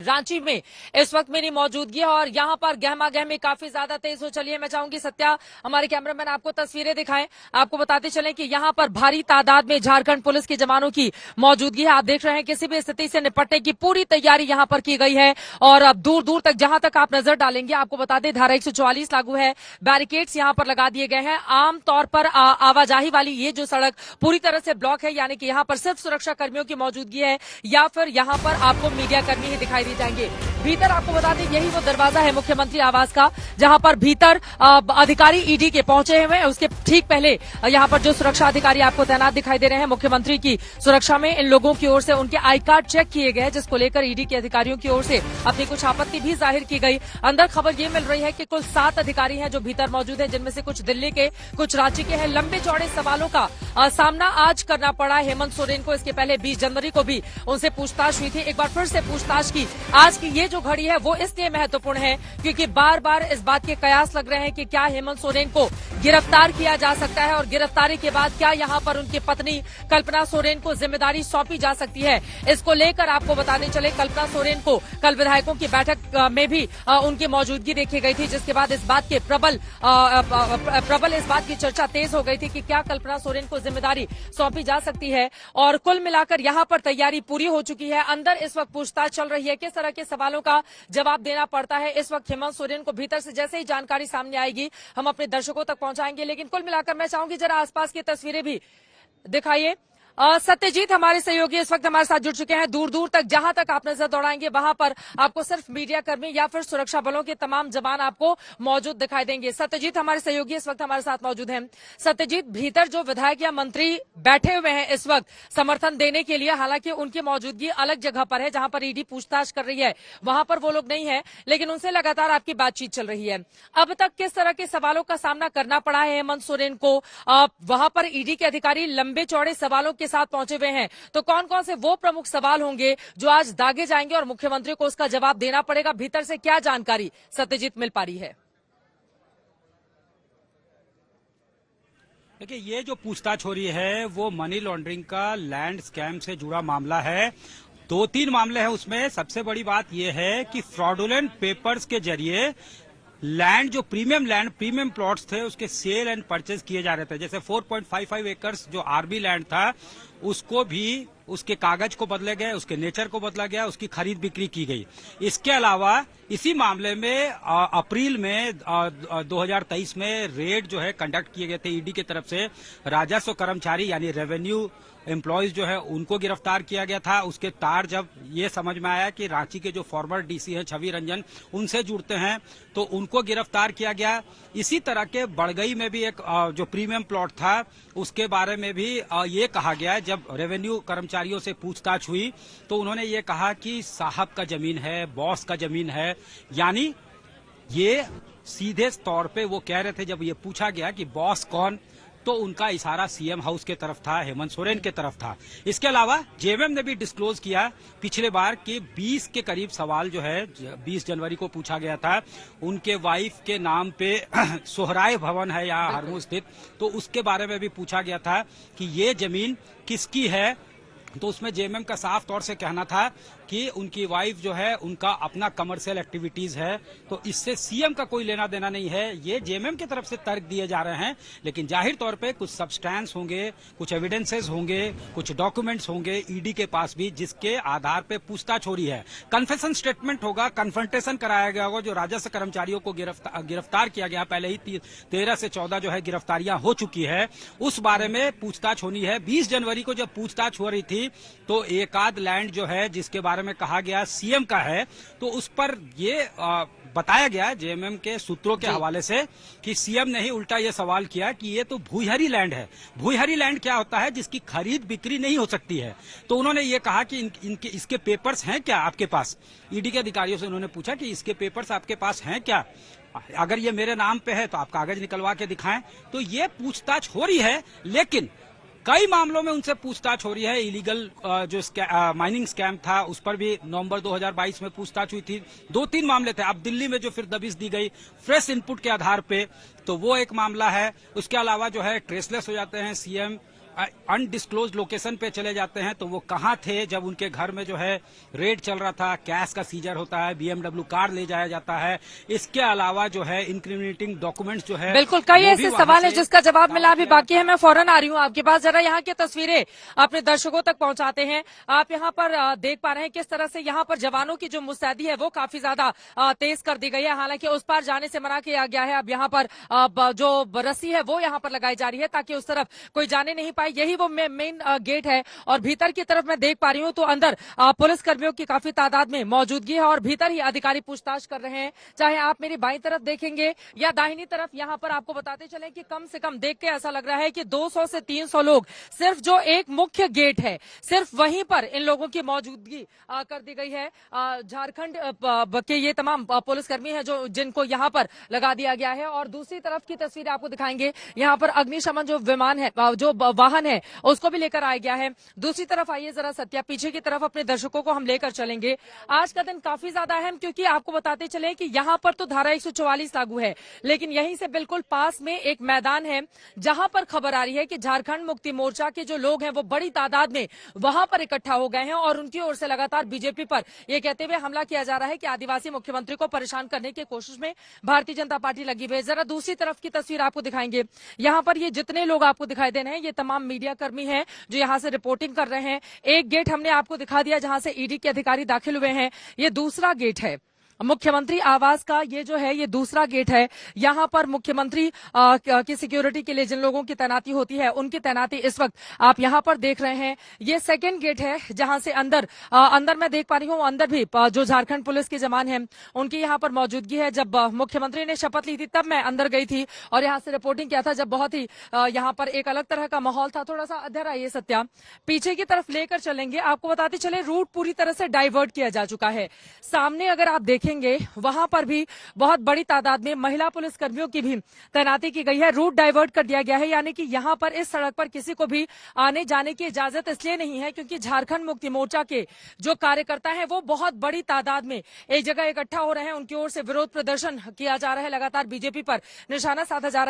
रांची में इस वक्त मेरी मौजूदगी है और यहाँ पर गहमा गहमी काफी ज्यादा तेज हो चली है। मैं चाहूंगी सत्या, हमारे कैमरामैन आपको तस्वीरें दिखाएं। आपको बताते चलें कि यहाँ पर भारी तादाद में झारखंड पुलिस के जवानों की मौजूदगी है। आप देख रहे हैं किसी भी स्थिति से निपटने की पूरी तैयारी यहाँ पर की गई है और अब दूर दूर तक जहां तक आप नजर डालेंगे, आपको बता दें धारा 144 लागू है, बैरिकेड्स यहाँ पर लगा दिए गए हैं। आमतौर पर आवाजाही वाली ये जो सड़क पूरी तरह से ब्लॉक है, यानी कि यहाँ पर सिर्फ सुरक्षा कर्मियों की मौजूदगी है या फिर यहाँ पर आपको मीडिया कर्मी ही दिखाई दे जाएंगे। भीतर आपको बता दें यही वो दरवाजा है मुख्यमंत्री आवास का, जहां पर भीतर अधिकारी ईडी के पहुंचे हुए हैं। उसके ठीक पहले यहाँ पर जो सुरक्षा अधिकारी आपको तैनात दिखाई दे रहे हैं, मुख्यमंत्री की सुरक्षा में इन लोगों की ओर से उनके आई कार्ड चेक किए गए, जिसको लेकर ईडी के अधिकारियों की ओर से अपनी कुछ आपत्ति भी जाहिर की गई। अंदर खबर ये मिल रही है कि कुल 7 अधिकारी हैं जो भीतर मौजूद हैं, जिनमें से कुछ दिल्ली के, कुछ रांची के हैं। लंबे चौड़े सवालों का सामना आज करना पड़ा हेमंत सोरेन को। इसके पहले 20 जनवरी को भी उनसे पूछताछ हुई थी। एक बार फिर से पूछताछ की। आज की ये जो घड़ी है वो इसलिए महत्वपूर्ण है क्योंकि बार बार इस बात के कयास लग रहे हैं कि क्या हेमंत सोरेन को गिरफ्तार किया जा सकता है और गिरफ्तारी के बाद क्या यहाँ पर उनकी पत्नी कल्पना सोरेन को जिम्मेदारी सौंपी जा सकती है। इसको लेकर आपको बताने चले, कल्पना सोरेन को कल विधायकों की बैठक में भी उनकी मौजूदगी देखी गई थी, जिसके बाद इस बात के प्रबल इस बात की चर्चा तेज हो गई थी कि क्या कल्पना सोरेन को जिम्मेदारी सौंपी जा सकती है। और कुल मिलाकर यहाँ पर तैयारी पूरी हो चुकी है। अंदर इस वक्त पूछताछ चल रही है, किस तरह के सवालों का जवाब देना पड़ता है। इस वक्त हेमंत सोरेन को भीतर से जैसे ही जानकारी सामने आएगी हम अपने दर्शकों तक पहुंचाएंगे। लेकिन कुल मिलाकर मैं चाहूंगी जरा आसपास की तस्वीरें भी दिखाइए। सत्यजीत हमारे सहयोगी इस वक्त हमारे साथ जुड़ चुके हैं। दूर दूर तक जहां तक आप नजर दौड़ाएंगे वहां पर आपको सिर्फ मीडिया कर्मी या फिर सुरक्षा बलों के तमाम जवान आपको मौजूद दिखाई देंगे। सत्यजीत हमारे सहयोगी इस वक्त हमारे साथ मौजूद हैं। सत्यजीत, भीतर जो विधायक या मंत्री बैठे हुए हैं इस वक्त समर्थन देने के लिए, हालांकि उनकी मौजूदगी अलग जगह पर है जहां पर ईडी पूछताछ कर रही है, वहां पर वो लोग नहीं है, लेकिन उनसे लगातार आपकी बातचीत चल रही है। अब तक किस तरह के सवालों का सामना करना पड़ा है हेमंत सोरेन को? वहां पर ईडी के अधिकारी लंबे चौड़े सवालों के साथ पहुंचे हुए हैं, तो कौन कौन से वो प्रमुख सवाल होंगे जो आज दागे जाएंगे और मुख्यमंत्री को उसका जवाब देना पड़ेगा? भीतर से क्या जानकारी सत्यजीत मिल पा रही है? देखिए, ये जो पूछताछ हो रही है वो मनी लॉन्ड्रिंग का लैंड स्कैम से जुड़ा मामला है। 2-3 मामले हैं उसमें। सबसे बड़ी बात यह है कि फ्रॉडुलेंट पेपर्स के जरिए लैंड, जो प्रीमियम प्लॉट्स थे, उसके सेल एंड परचेज किए जा रहे थे। जैसे 4.55 एकर्स जो आरबी लैंड था, उसको भी उसके कागज को बदले गए, उसके नेचर को बदला गया, उसकी खरीद बिक्री की गई। इसके अलावा इसी मामले में अप्रैल में 2023 में रेड जो है कंडक्ट किए गए थे ईडी की तरफ से। राजस्व कर्मचारी यानी रेवेन्यू एम्प्लॉयज जो है उनको गिरफ्तार किया गया था। उसके तार जब ये समझ में आया कि रांची के जो फॉर्मर डीसी हैं छवि रंजन, उनसे जुड़ते हैं, तो उनको गिरफ्तार किया गया। इसी तरह के बड़गई में भी एक जो प्रीमियम प्लॉट था उसके बारे में भी ये कहा गया, जब रेवेन्यू कर्मचारियों से पूछताछ हुई तो उन्होंने ये कहा कि साहब का जमीन है, बॉस का जमीन है। यानी ये सीधे तौर पे वो कह रहे थे, जब ये पूछा गया कि बॉस कौन, तो उनका इशारा सीएम हाउस के तरफ था, हेमंत सोरेन के तरफ था। इसके अलावा जेएमएम ने भी डिस्क्लोज किया पिछले बार कि 20 के करीब सवाल जो है 20 जनवरी को पूछा गया था। उनके वाइफ के नाम पे सोहराय भवन है यहाँ हरमू स्थित, तो उसके बारे में भी पूछा गया था कि ये जमीन किसकी है। तो उसमें जेएमएम का साफ तौर से कहना था कि उनकी वाइफ जो है उनका अपना कमर्शियल एक्टिविटीज है, तो इससे सीएम का कोई लेना देना नहीं है। ये जेएमएम की तरफ से तर्क दिए जा रहे हैं, लेकिन जाहिर तौर पे कुछ सब्सटेंस होंगे, कुछ एविडेंसेस होंगे, कुछ डॉक्यूमेंट्स होंगे ईडी के पास भी, जिसके आधार पे पूछताछ हो रही है। कन्फेशन स्टेटमेंट होगा, कन्फ्रंटेशन कराया गया होगा। जो राजस्व कर्मचारियों को गिरफ्तार किया गया, पहले ही 13 से 14 जो है गिरफ्तारियां हो चुकी है, उस बारे में पूछताछ होनी है। 20 जनवरी को जब पूछताछ हो रही थी तो एक आध लैंड जो है जिसके बारे में कहा गया सीएम का है, तो उस पर ये बताया गया जेएमएम के सूत्रों के हवाले से कि सीएम ने ही उल्टा ये सवाल किया कि ये तो भूहरी लैंड है। भूहरी लैंड क्या होता है? जिसकी खरीद बिक्री नहीं हो सकती है। तो उन्होंने ये कहा कि इसके पेपर्स हैं क्या आपके पास? ईडी के अधिकारियों से उन्होंने पूछा कि इसके पेपर्स आपके पास हैं क्या? अगर ये मेरे नाम पे है तो आप कागज निकलवा के दिखाएं। तो ये पूछताछ हो रही है, लेकिन कई मामलों में उनसे पूछताछ हो रही है। इलीगल जो माइनिंग स्कैम था उस पर भी नवंबर 2022 में पूछताछ हुई थी। 2-3 मामले थे। अब दिल्ली में जो फिर दबिश दी गई फ्रेश इनपुट के आधार पे, तो वो एक मामला है। उसके अलावा जो है ट्रेसलेस हो जाते हैं सीएम अनडिस्क्लोज लोकेशन पे चले जाते हैं, तो वो कहाँ थे जब उनके घर में जो है रेड चल रहा था, कैश का सीजर होता है, बीएमडब्ल्यू कार ले जाया जाता है। इसके अलावा जो है इंक्रिमिनेटिंग डॉक्यूमेंट्स जो है, बिल्कुल कई ऐसे सवाल है जिसका जवाब मिला अभी बाकी है। मैं फौरन आ रही हूँ आपके पास, जरा यहाँ की तस्वीरें अपने दर्शकों तक पहुंचाते हैं। आप यहाँ पर देख पा रहे हैं किस तरह से यहाँ पर जवानों की जो मुस्तैदी है वो काफी ज्यादा तेज कर दी गई है। हालांकि उस पार जाने से मना किया गया है। अब यहाँ पर जो रस्सी है वो यहाँ पर लगाई जा रही है ताकि उस तरफ कोई जाने नहीं पाए। यही वो मेन गेट है और भीतर की तरफ मैं देख पा रही हूँ तो अंदर पुलिस कर्मियों की काफी तादाद में मौजूदगी है और भीतर ही अधिकारी पूछताछ कर रहे हैं। चाहे आप मेरी बाईं तरफ देखेंगे या दाहिनी तरफ, यहाँ पर आपको बताते चलें कि कम से कम देख के ऐसा लग रहा है कि 200 से 300 लोग सिर्फ जो एक मुख्य गेट है सिर्फ वहीं पर इन लोगों की मौजूदगी कर दी गई है। झारखंड के ये तमाम पुलिसकर्मी हैं जो जिनको यहाँ पर लगा दिया गया है। और दूसरी तरफ की तस्वीर आपको दिखाएंगे, यहाँ पर अग्निशमन जो विमान है, जो वाहन है, उसको भी लेकर आया गया है। दूसरी तरफ आइए जरा सत्या, पीछे की तरफ अपने दर्शकों को हम लेकर चलेंगे। आज का दिन काफी ज्यादा अहम, क्योंकि आपको बताते चले कि यहाँ पर तो धारा 144 लागू है, लेकिन यहीं से बिल्कुल पास में एक मैदान है जहां पर खबर आ रही है कि झारखंड मुक्ति मोर्चा के जो लोग हैं वो बड़ी तादाद में वहां पर इकट्ठा हो गए हैं और उनकी ओर से लगातार बीजेपी पर यह कहते हुए हमला किया जा रहा है कि आदिवासी मुख्यमंत्री को परेशान करने की कोशिश में भारतीय जनता पार्टी लगी हुई है। जरा दूसरी तरफ की तस्वीर आपको दिखाएंगे। यहाँ पर ये जितने लोग आपको दिखाई दे रहे हैं ये तमाम मीडिया कर्मी हैं जो यहाँ से रिपोर्टिंग कर रहे हैं। एक गेट हमने आपको दिखा दिया जहां से ईडी के अधिकारी दाखिल हुए हैं। ये दूसरा गेट है मुख्यमंत्री आवास का, ये जो है ये दूसरा गेट है। यहाँ पर मुख्यमंत्री की सिक्योरिटी के लिए जिन लोगों की तैनाती होती है उनकी तैनाती इस वक्त आप यहाँ पर देख रहे हैं। ये सेकंड गेट है जहां से अंदर मैं देख पा रही हूँ अंदर भी जो झारखंड पुलिस के जवान हैं उनकी यहाँ पर मौजूदगी है। जब मुख्यमंत्री ने शपथ ली थी तब मैं अंदर गई थी और यहाँ से रिपोर्टिंग किया था, जब बहुत ही यहाँ पर एक अलग तरह का माहौल था। थोड़ा सा अंधेरा ये सत्या, पीछे की तरफ लेकर चलेंगे। आपको बताते चले रूट पूरी तरह से डाइवर्ट किया जा चुका है। सामने अगर आप देखेंगे वहां पर भी बहुत बड़ी तादाद में महिला पुलिस कर्मियों की भी तैनाती की गई है। रूट डाइवर्ट कर दिया गया है, यानी कि यहां पर इस सड़क पर किसी को भी आने जाने की इजाजत इसलिए नहीं है क्योंकि झारखंड मुक्ति मोर्चा के जो कार्यकर्ता हैं वो बहुत बड़ी तादाद में एक जगह इकट्ठा हो रहे हैं। उनकी ओर से विरोध प्रदर्शन किया जा रहा है, लगातार बीजेपी पर निशाना साधा जा रहा है।